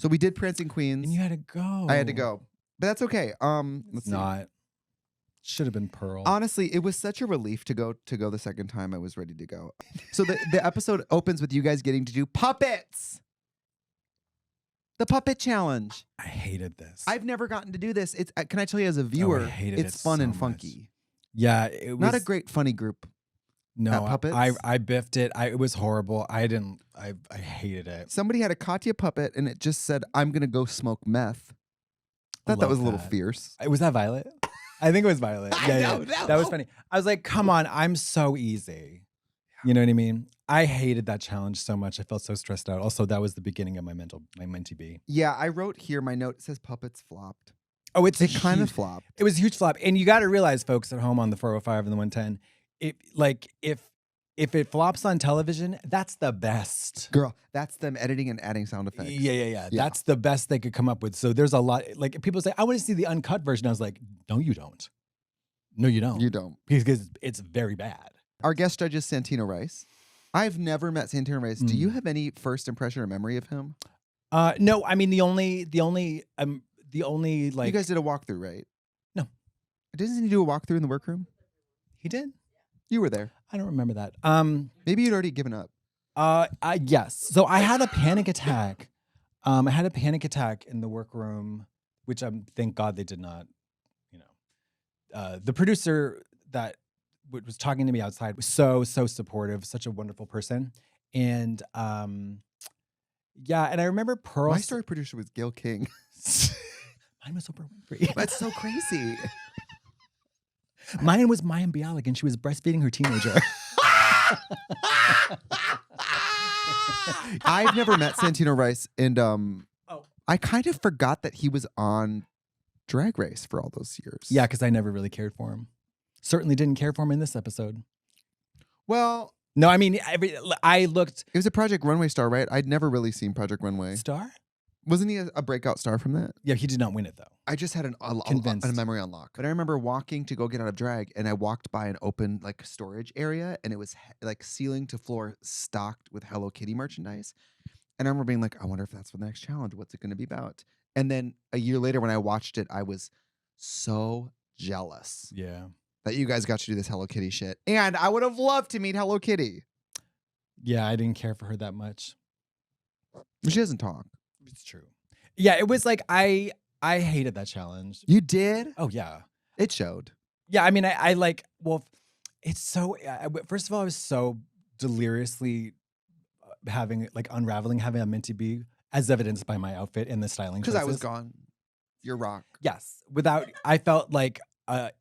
So we did Prancing Queens. And you had to go. I had to go. But that's okay. Let's see. Not. Should have been Pearl. Honestly, it was such a relief to go the second time. I was ready to go. So the episode opens with you guys getting to do puppets. The puppet challenge. I hated this. I've never gotten to do this. It's can I tell you as a viewer, it's fun and funky. Yeah, it was not a great funny group. No, puppets. I biffed it. It was horrible. I hated it. Somebody had a Katya puppet and it just said, "I'm gonna go smoke meth." Thought that was a little fierce. Was that Violet? I think it was Violet. Yeah, that was funny. I was like, come on, I'm so easy. You know what I mean? I hated that challenge so much. I felt so stressed out. Also, that was the beginning of my mentee B. Yeah, I wrote here, my note says puppets flopped. Oh, it kind of flopped. It was a huge flop. And you got to realize, folks at home on the 405 and the 110, if it flops on television, that's the best. Girl, that's them editing and adding sound effects. Yeah. That's the best they could come up with. So there's a lot. Like people say, I want to see the uncut version. I was like, no, you don't. No, you don't. You don't. Because it's very bad. Our guest judge is Santino Rice. I've never met Santino Rice. Do you have any first impression or memory of him? No, I mean the only like you guys did a walkthrough, right? No. Didn't he do a walkthrough in the workroom? He did. You were there. I don't remember that. Maybe you'd already given up. Yes. So I had a panic attack. I had a panic attack in the workroom, which thank God they did not. You know, the producer that was talking to me outside was so supportive, such a wonderful person, and yeah. And I remember Pearl. My story producer was Gail King. Mine was Oprah Winfrey. That's so crazy. Mine was Mayim Bialik, and she was breastfeeding her teenager. I've never met Santino Rice, and I kind of forgot that he was on Drag Race for all those years. Yeah, because I never really cared for him. Certainly didn't care for him in this episode. Well, no, I mean, I looked. It was a Project Runway star, right? I'd never really seen Project Runway. Star? Wasn't he a breakout star from that? Yeah, he did not win it, though. I just had a memory unlock. But I remember walking to go get out of drag, and I walked by an open like storage area, and it was like ceiling to floor stocked with Hello Kitty merchandise. And I remember being like, I wonder if that's for the next challenge. What's it going to be about? And then a year later when I watched it, I was so jealous. Yeah. That you guys got to do this Hello Kitty shit. And I would have loved to meet Hello Kitty. Yeah, I didn't care for her that much. She doesn't talk. It's true. Yeah, it was like I hated that challenge. You did? Oh, yeah. It showed. Yeah, I mean, I like, well, it's so, first of all, I was so deliriously unraveling having a mentee B, as evidenced by my outfit and the styling choices. Because I was gone. You're rock. Yes. I felt like,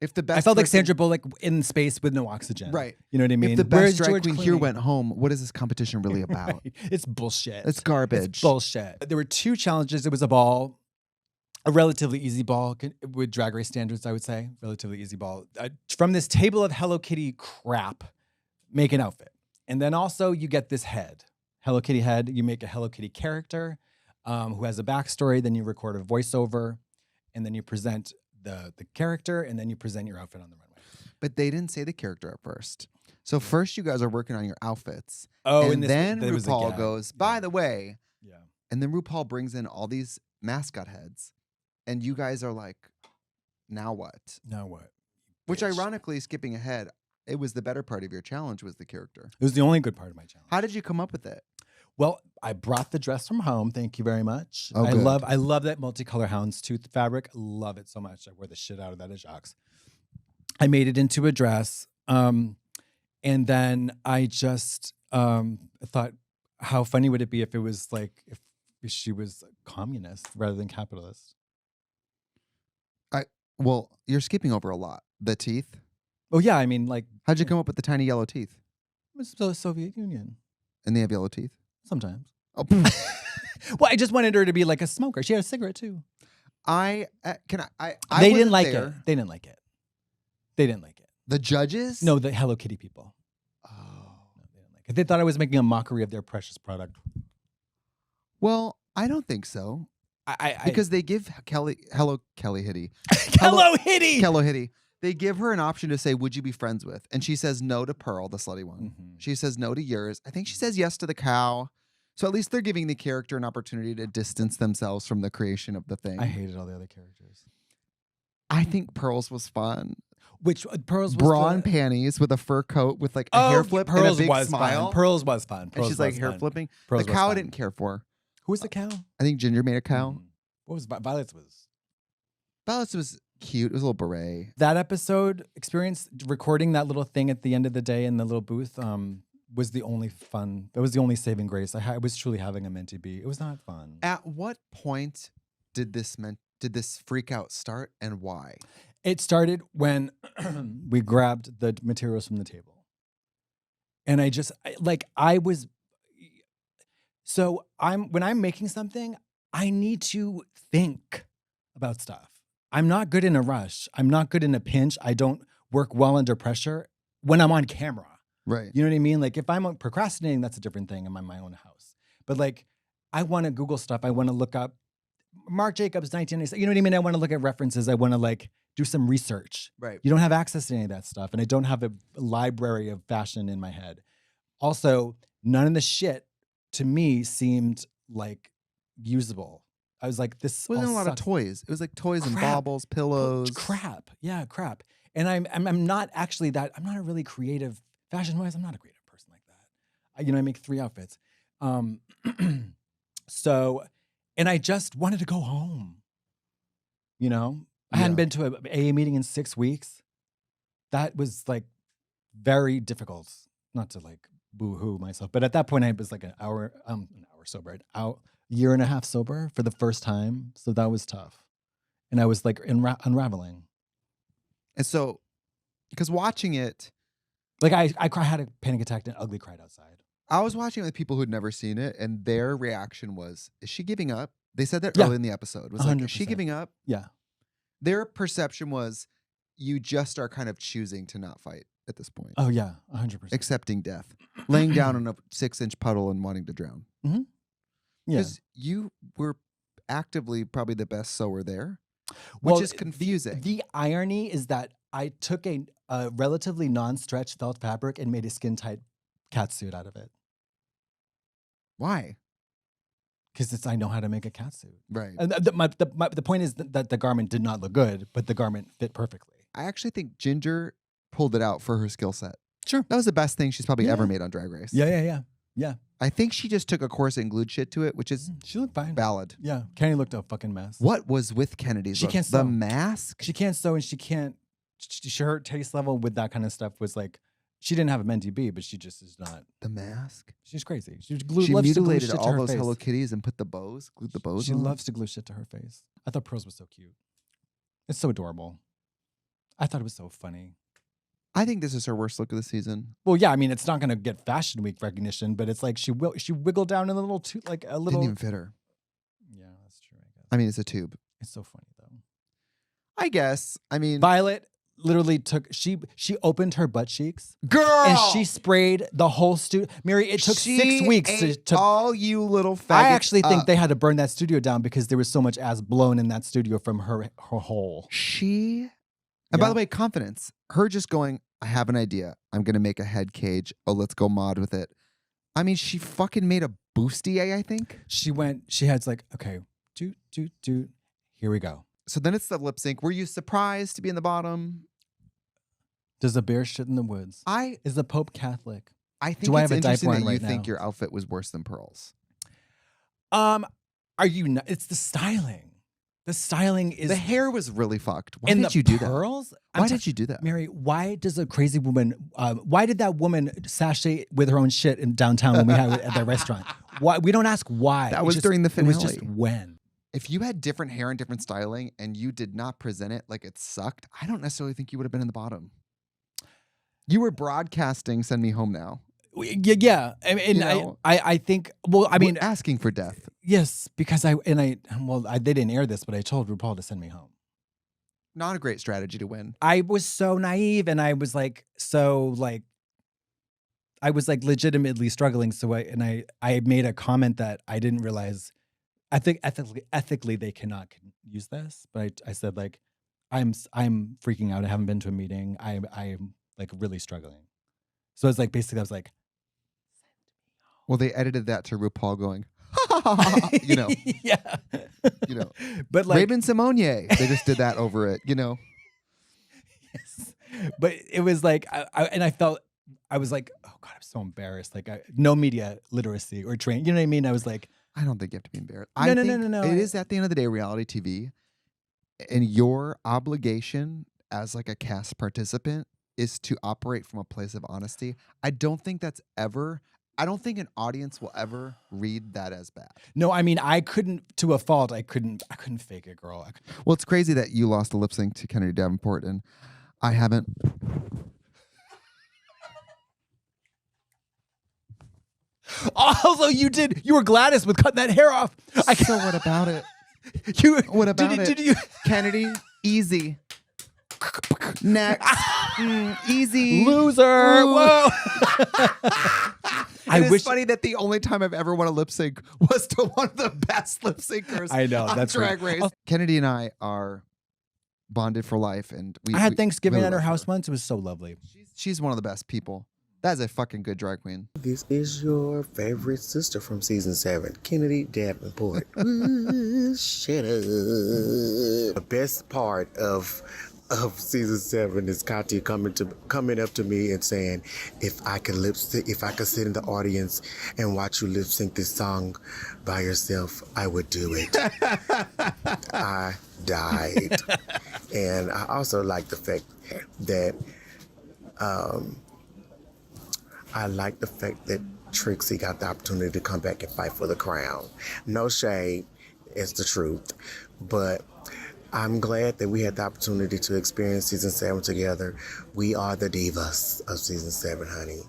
if the best I felt like Sandra Bullock in space with no oxygen. Right. You know what I mean? If the best drag queen here went home, what is this competition really about? Right. It's bullshit. It's garbage. It's bullshit. There were two challenges. It was a ball, a relatively easy ball with Drag Race standards, I would say. Relatively easy ball. From this table of Hello Kitty crap, make an outfit. And then also you get this head. Hello Kitty head. You make a Hello Kitty character who has a backstory. Then you record a voiceover. And then you present the character, and then you present your outfit on the runway. But they didn't say the character at first. So first you guys are working on your outfits. Oh, and then RuPaul goes, by the way. Yeah. And then RuPaul brings in all these mascot heads. And you guys are like, now what? Now what? Which ironically, skipping ahead, it was the better part of your challenge was the character. It was the only good part of my challenge. How did you come up with it? Well, I brought the dress from home. Thank you very much. Oh, I love that multicolor houndstooth fabric. Love it so much. I wear the shit out of that at Jacques. I made it into a dress. And then I just thought, how funny would it be if it was like, if she was communist rather than capitalist? Well, you're skipping over a lot. The teeth. Oh, yeah. I mean, like. How'd you come up with the tiny yellow teeth? It was the Soviet Union. And they have yellow teeth? Sometimes. Oh. Well, I just wanted her to be like a smoker. She had a cigarette too. They didn't like it. They didn't like it. They didn't like it. The judges? No, the Hello Kitty people. Oh. No, they didn't like it. They thought I was making a mockery of their precious product. Well, I don't think so. Because they give Kelly Hitty. Hello Hitty. They give her an option to say, would you be friends with? And she says no to Pearl, the slutty one. Mm-hmm. She says no to yours. I think she says yes to the cow. So at least they're giving the character an opportunity to distance themselves from the creation of the thing. I hated all the other characters. I think Pearls was fun. Which Pearls was bra and panties with a fur coat with like a hair flip Pearls and a big was smile. Fun. Pearls was fun. And she's like hair flipping. Pearls the cow I didn't care for. Who was the cow? I think Ginger made a cow. What was Violet's was? Violet's was cute. It was a little beret. That episode experience, recording that little thing at the end of the day in the little booth, was the only fun. That was the only saving grace. I was truly having a mentee be. It was not fun. At what point did this freak out start and why? It started when we grabbed the materials from the table. And when I'm making something, I need to think about stuff. I'm not good in a rush. I'm not good in a pinch. I don't work well under pressure when I'm on camera. Right. You know what I mean? Like if I'm procrastinating, that's a different thing. I'm in my own house. But like, I want to Google stuff. I want to look up Marc Jacobs, 1996. You know what I mean? I want to look at references. I want to like do some research. Right. You don't have access to any of that stuff. And I don't have a library of fashion in my head. Also, none of the shit to me seemed like usable. I was like, this wasn't a lot sucks. of toys. It was like toys and baubles, pillows. Crap. Yeah, crap. And I'm not actually that, I'm not a really creative, fashion-wise, I'm not a creative person like that. I make 3 outfits. So, and I just wanted to go home. I hadn't been to a AA meeting in 6 weeks. That was like very difficult. Not to like boo-hoo myself, but at that point I was like an hour sober, year and a half sober for the first time. So that was tough. And I was like unraveling. And so, because watching it, like I had a panic attack and ugly cried outside. I was watching it with people who'd never seen it, and their reaction was, is she giving up? They said that early in the episode. It was 100%. like, is she giving up? Yeah. Their perception was, you just are kind of choosing to not fight at this point. Oh, yeah. 100%. Accepting death. Laying down in a 6-inch puddle and wanting to drown. Mm-hmm. Yeah. Because you were actively probably the best sewer there, which is confusing. The irony is that I took a relatively non-stretch felt fabric and made a skin-tight catsuit out of it. Why? Because I know how to make a catsuit. Right. And the point is that the garment did not look good, but the garment fit perfectly. I actually think Ginger pulled it out for her skill set. Sure. That was the best thing she's probably ever made on Drag Race. Yeah. I think she just took a course and glued shit to it, which is she looked fine. Valid. Yeah. Kenny looked a fucking mess. What was with Kennedy's She look? can't sew. The mask? She can't sew and she can't. Her taste level with that kind of stuff was like, she didn't have a mentee B, but she just is not. The mask? She's crazy. She mutilated all those Hello Kitties and put the bows, glued the bows She on. loves to glue shit to her face. I thought Pearls was so cute. It's so adorable. I thought it was so funny. I think this is her worst look of the season. Well, yeah, I mean, it's not going to get Fashion Week recognition, but it's like she wiggled down in a little Didn't even fit her. Yeah, that's true, I guess. I mean, it's a tube. It's so funny, though. I guess. I mean, Violet literally she opened her butt cheeks. Girl! And she sprayed the whole studio. Mary, it took 6 weeks to all you little faggots. I actually think they had to burn that studio down because there was so much ass blown in that studio from her hole. And by the way, confidence. Her just going, I have an idea. I'm going to make a head cage. Oh, let's go mod with it. I mean, she fucking made a bustier, I think. She had like, okay, do. Here we go. So then it's the lip sync. Were you surprised to be in the bottom? Does the bear shit in the woods? Is the Pope Catholic? I think it's interesting that you think your outfit was worse than Pearl's. Are you not? It's the styling. The styling is... The hair was really fucked. Why did you do that? Pearls? Why did you do that? Mary, why does a crazy woman... why did that woman sashay with her own shit in downtown when we had it at the restaurant? Why? We don't ask why. That was during the finale. It was just when. If you had different hair and different styling and you did not present it like it sucked, I don't necessarily think you would have been in the bottom. You were broadcasting Send Me Home Now. Yeah. I think, well, I mean... We're asking for death. Yes, because they didn't air this, but I told RuPaul to send me home. Not a great strategy to win. I was so naive and I was like, I was like legitimately struggling. So I made a comment that I didn't realize, I think ethically they cannot use this. But I said like, I'm freaking out. I haven't been to a meeting. I'm like really struggling. So it's like, basically I was like, Well, they edited that to RuPaul going, you know, Yeah. you know, But like, Raven Simonier. They just did that over it, you know. yes. But it was like, and I felt, I was like, oh God, I'm so embarrassed. Like, no media literacy or training. You know what I mean? I was like, I don't think you have to be embarrassed. No, I no, no, think no, no. it is at the end of the day reality TV, and your obligation as like a cast participant is to operate from a place of honesty. I don't think an audience will ever read that as bad. No, I mean, I couldn't, to a fault, I couldn't fake it, girl. Well, it's crazy that you lost a lip sync to Kennedy Davenport and I haven't. Also, you were Gladys with cutting that hair off. So what about it? What about it? Did you? Kennedy, easy. Next. Easy. Loser. Ooh. Whoa. I wish. It's funny that the only time I've ever won a lip sync was to one of the best lip syncers. I know, on that's Drag right. Race. Kennedy and I are bonded for life, and I had Thanksgiving really at her love house once. It was so lovely. She's one of the best people. That is a fucking good drag queen. This is your favorite sister from season 7, Kennedy Davenport. Ooh, shut up. The best part of season 7 is Katya coming up to me and saying, if I could sit in the audience and watch you lip sync this song by yourself, I would do it. I died. And I also like the fact that Trixie got the opportunity to come back and fight for the crown. No shade, it's the truth. But I'm glad that we had the opportunity to experience season 7 together. We are the divas of season 7, honey.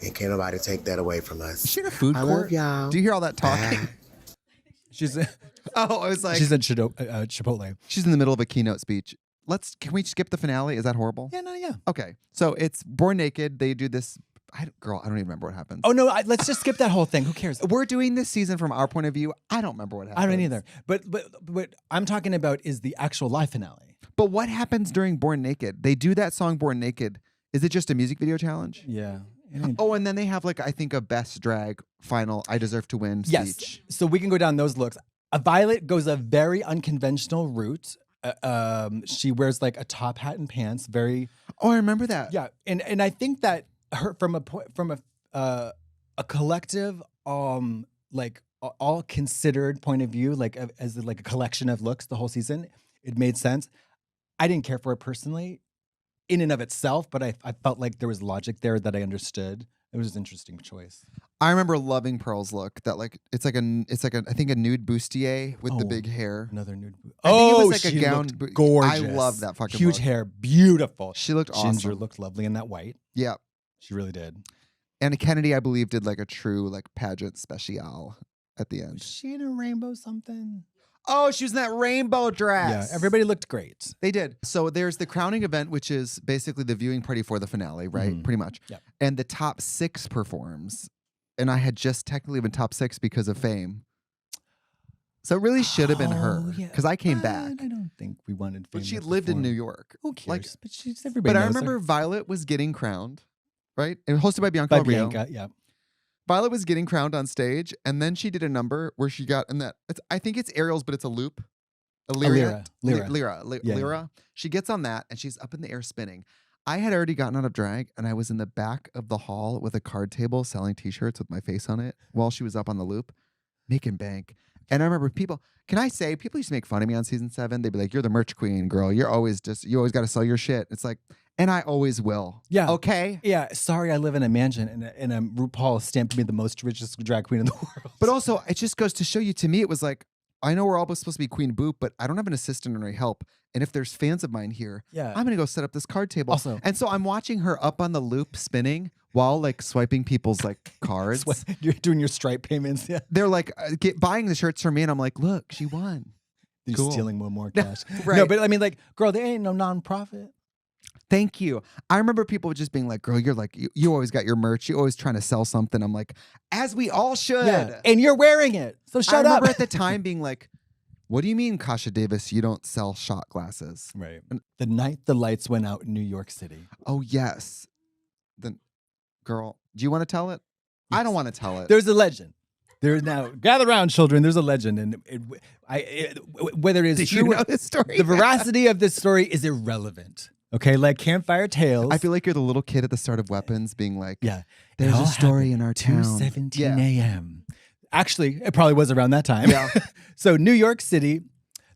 And can't nobody take that away from us. Is she in a food I court? love y'all. Do you hear all that talking? She's I was like, she's at Chipotle. she's in the middle of a keynote speech. Can we skip the finale? Is that horrible? Yeah, no, yeah. Okay, so it's Born Naked. They do this. I don't even remember what happens. Oh no, let's just skip that whole thing. Who cares? We're doing this season from our point of view. I don't remember what happens. I don't either. But what I'm talking about is the actual live finale. But what happens during Born Naked? They do that song Born Naked. Is it just a music video challenge? Yeah. Oh, and then they have like, I think, a best drag final I deserve to win Yes. speech. So we can go down those looks. Violet goes a very unconventional route. She wears like a top hat and pants. Very. Oh, I remember that. Yeah, and I think that her from a collective like all considered point of view, like as like a collection of looks, the whole season, it made sense. I didn't care for it personally, in and of itself, but I felt like there was logic there that I understood. It was an interesting choice. I remember loving Pearl's look. That like it's like I think a nude bustier with the big hair. Another nude. I think it was like she a gown. looked gorgeous. I love that fucking huge look. hair, beautiful. She looked awesome. Ginger looked lovely in that white. Yeah, she really did. And Kennedy, I believe, did like a true like pageant special at the end. Was she in a rainbow something? Oh, she was in that rainbow dress. Yeah, everybody looked great. They did. So there's the crowning event, which is basically the viewing party for the finale, right? Mm-hmm. Pretty much. Yeah. And the top 6 performs. And I had just technically been top 6 because of Fame. So it really should have been her. Because I came back. I don't think we wanted Fame. But she to lived in perform. New York. Who cares? Like, but she's everybody. But I knows remember her. Violet was getting crowned, right? And hosted by Bianca By Del Rio. Bianca, yeah. Violet was getting crowned on stage, and then she did a number where she got in that. I think it's Ariel's, but it's a loop. A lyra. Lyra. She gets on that, and she's up in the air spinning. I had already gotten out of drag, and I was in the back of the hall with a card table selling T-shirts with my face on it while she was up on the loop, making bank. And I remember people used to make fun of me on season 7. They'd be like, "You're the merch queen, girl. You always got to sell your shit." It's like, and I always will. Yeah. Okay. Yeah. Sorry, I live in a mansion, and RuPaul stamped me the most richest drag queen in the world. But also, it just goes to show you. To me, it was like, I know we're all supposed to be Queen Boop, but I don't have an assistant or any help. And if there's fans of mine here, I'm going to go set up this card table. Also, and so I'm watching her up on the loop spinning while like swiping people's like cards. You're doing your Stripe payments. Yeah. They're like buying the shirts for me. And I'm like, look, she won. You're cool. stealing more cash. Right. No, but I mean, like, girl, they ain't no nonprofit. Thank you. I remember people just being like, girl, you're like, you always got your merch. You're always trying to sell something. I'm like, as we all should. Yeah. And you're wearing it. So shut up. I remember at the time being like, what do you mean, Kasha Davis, you don't sell shot glasses? Right. The night the lights went out in New York City. Oh, yes. Girl, do you want to tell it? I don't want to tell it. There's a legend. There's now gather around, children. There's a legend, and whether it is Did true, you know this story? the veracity of this story is irrelevant. Okay, like campfire tales. I feel like you're the little kid at the start of Weapons, being like, yeah, there's it all a story in happened our town. 2:17 a.m. Actually, it probably was around that time. Yeah. So New York City,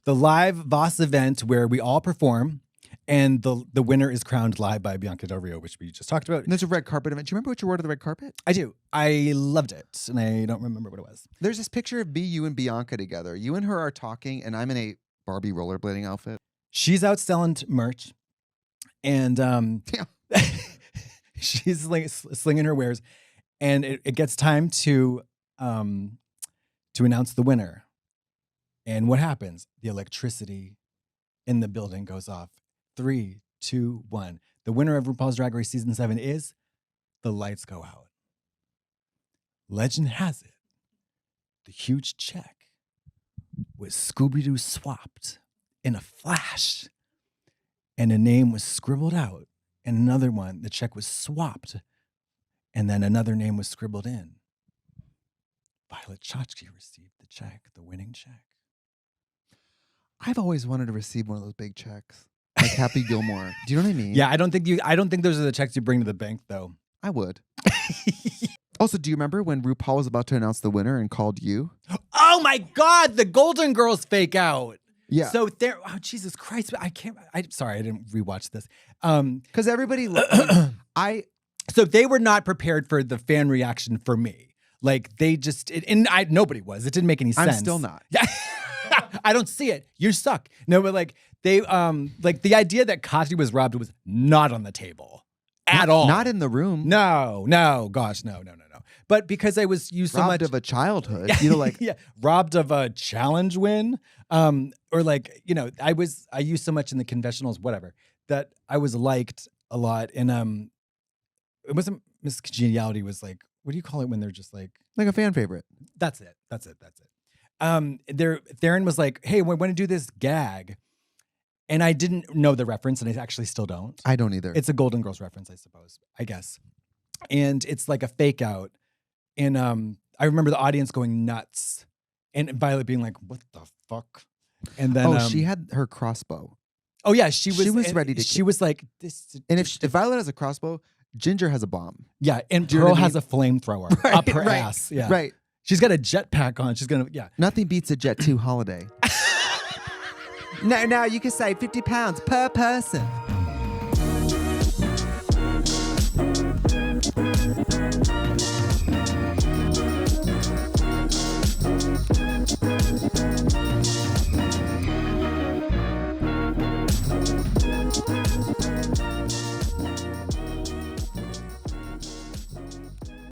the live Voss event where we all perform, and the winner is crowned live by Bianca Del Rio, which we just talked about. And there's a red carpet event. Do you remember what you wore to the red carpet? I do. I loved it, and I don't remember what it was. There's this picture of me, you, and Bianca together. You and her are talking, and I'm in a Barbie rollerblading outfit. She's out selling merch, and she's slinging her wares, and it gets time to announce the winner. And what happens? The electricity in the building goes off. 3, 2, 1. The winner of RuPaul's Drag Race Season 7 is the lights go out. Legend has it, the huge check was Scooby-Doo swapped in a flash. And a name was scribbled out. And another one, the check was swapped. And then another name was scribbled in. Violet Chachki received the check, the winning check. I've always wanted to receive one of those big checks. Like Happy Gilmore. Do you know what I mean? Yeah, I don't think those are the checks you bring to the bank, though. I would. Also, do you remember when RuPaul was about to announce the winner and called you? Oh my God, the Golden Girls fake out. Yeah. So there, oh Jesus Christ, sorry, I didn't rewatch this. Because everybody, So they were not prepared for the fan reaction for me. Like they just, nobody was. It didn't make any sense. I'm still not. Yeah. I don't see it. You suck. No, but like they, like the idea that Katya was robbed was not on the table at all. Not in the room. No, gosh, no. But because I was used so much Robbed of a childhood. You know, like yeah, robbed of a challenge win, or like I used so much in the confessionals, whatever, that I was liked a lot, and it wasn't Miss Congeniality. Was like, what do you call it when they're just like a fan favorite? That's it. Theron was like, hey, we want to do this gag. And I didn't know the reference, and I actually still don't. I don't either. It's a Golden Girls reference, I suppose, I guess. And it's like a fake out. And I remember the audience going nuts. And Violet being like, what the fuck? And then she had her crossbow. Oh yeah, she was ready to she was like this. And if Violet has a crossbow, Ginger has a bomb. Yeah, and Do you know Pearl what I has a flamethrower up her ass. Yeah. Right. She's got a jetpack on. She's gonna Nothing beats a Jet 2 holiday. Now you can save 50 pounds per person.